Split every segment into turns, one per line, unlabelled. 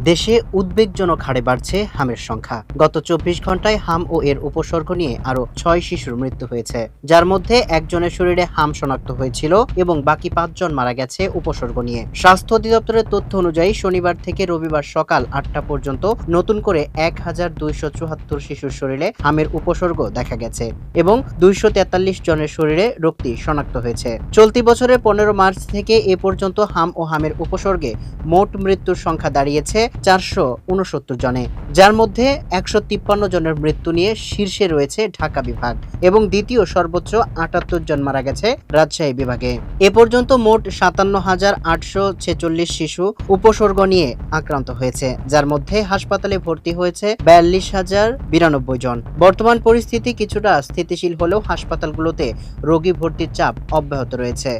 দেশে উদ্বেগজনক হারে বাড়ছে হামের সংখ্যা। গত ২৪ ঘন্টায় হাম ও এর উপসর্গ নিয়ে আরও ৬ শিশুর মৃত্যু হয়েছে, যার মধ্যে একজনের শরীরে হাম শনাক্ত হয়েছিল এবং বাকি ৫ জন মারা গেছে উপসর্গ নিয়ে। স্বাস্থ্য অধিদপ্তরের তথ্য অনুযায়ী শনিবার থেকে রবিবার সকাল ৮টা পর্যন্ত নতুন করে ১,২৭৪ শিশুর শরীরে হামের উপসর্গ দেখা গেছে এবং ২৪৩ জনের শরীরে রোগটি শনাক্ত হয়েছে। চলতি বছরের ১৫ মার্চ থেকে এ পর্যন্ত হাম ও হামের উপসর্গে মোট মৃত্যুর সংখ্যা দাঁড়িয়েছে ৪৬৯ জনে, যার মধ্যে ১৫৩ জনের মৃত্যু নিয়ে শীর্ষে রয়েছে ঢাকা বিভাগ এবং দ্বিতীয় সর্বোচ্চ ৭৮ জন মারা গেছে রাজশাহী বিভাগে। এ পর্যন্ত মোট ৫৭,৮৪৬ শিশু উপসর্গ নিয়ে আক্রান্ত হয়েছে, যার মধ্যে হাসপাতালে ভর্তি হয়েছে ৪২,০৯২ জন। বর্তমান পরিস্থিতি কিছুটা স্থিতিশীল হলেও হাসপাতালগুলোতে রোগী ভর্তির চাপ অব্যাহত রয়েছে।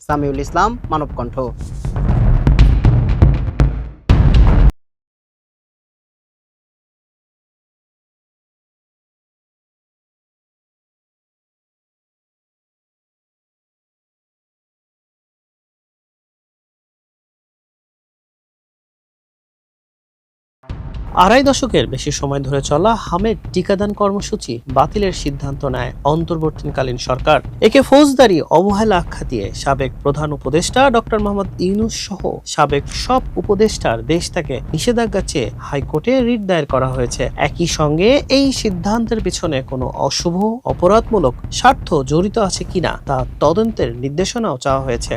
সামিউল ইসলাম, মানবকণ্ঠ।
আড়াই দশকের বেশি সময় ধরে চলা হামের টিকাদান কর্মসূচি বাতিলের সিদ্ধান্ত নেয় অন্তর্বর্তীকালীন সরকার। একে ফৌজদারি অবহেলা আখ্যা দিয়ে সাবেক প্রধান উপদেষ্টা ডক্টর মোহাম্মদ ইউনূস সহ সাবেক সব উপদেষ্টার দেশ থেকে নিষেধাজ্ঞা চেয়ে হাইকোর্টে রিট দায়ের করা হয়েছে। একই সঙ্গে এই সিদ্ধান্তের পিছনে কোনো অশুভ অপরাধমূলক স্বার্থ জড়িত আছে কিনা তা তদন্তের নির্দেশনাও চাওয়া হয়েছে।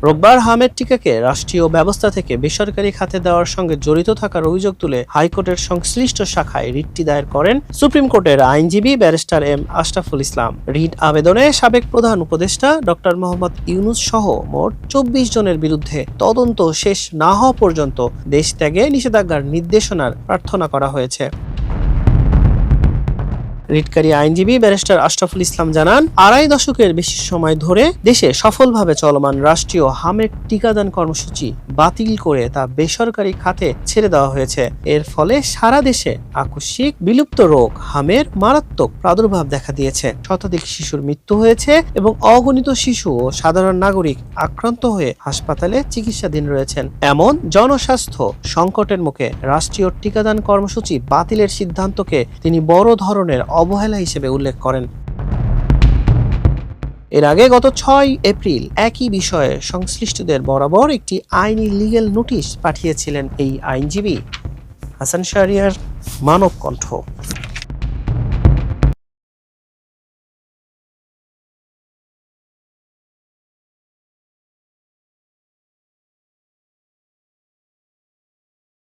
রোববার হামের টিকাকে রাষ্ট্রীয় ব্যবস্থা থেকে বেসরকারি খাতে দেওয়ার সঙ্গে জড়িত থাকার অভিযোগ তুলে হাইকোর্টের সংশ্লিষ্ট শাখায় রিটটি দায়ের করেন সুপ্রিম কোর্টের আইনজীবী barrister M Ashraful Islam. Writ আবেদনে সাবেক প্রধান উপদেষ্টা ডক্টর মোহাম্মদ ইউনূস সহ মোট ২৪ জনের বিরুদ্ধে তদন্ত শেষ না হওয়া পর্যন্ত দেশ ত্যাগে নিষেধাজ্ঞার নির্দেশনার প্রার্থনা করা হয়েছে। রিটকারী আইনজীবী ব্যারিস্টার আশরাফুল ইসলাম জানান, আড়াই দশকের বেশি সময় ধরে দেশে সফলভাবে চলমান রাষ্ট্রীয় হামের টিকাদান কর্মসূচি বাতিল করে তা বেসরকারি খাতে ছেড়ে দেওয়া হয়েছে। এর ফলে সারা দেশে আকস্মিক বিলুপ্ত রোগ হামের মারাত্মক প্রাদুর্ভাব দেখা দিয়েছে। শতাধিক শিশুর মৃত্যু হয়েছে এবং অগণিত শিশু ও সাধারণ নাগরিক আক্রান্ত হয়ে হাসপাতালে চিকিৎসাধীন রয়েছেন। এমন জনস্বাস্থ্য সংকটের মুখে রাষ্ট্রীয় টিকাদান কর্মসূচি বাতিলের সিদ্ধান্তকে তিনি বড় ধরনের অবহেলা হিসেবে উল্লেখ করেন। এর আগে গত ৬ এপ্রিল একই বিষয়ে সংশ্লিষ্টদের বরাবর একটি আইনি লিগ্যাল নোটিশ পাঠিয়েছিলেন এই আইনজীবী। হাসান শাহরিয়ার, মানবকণ্ঠ।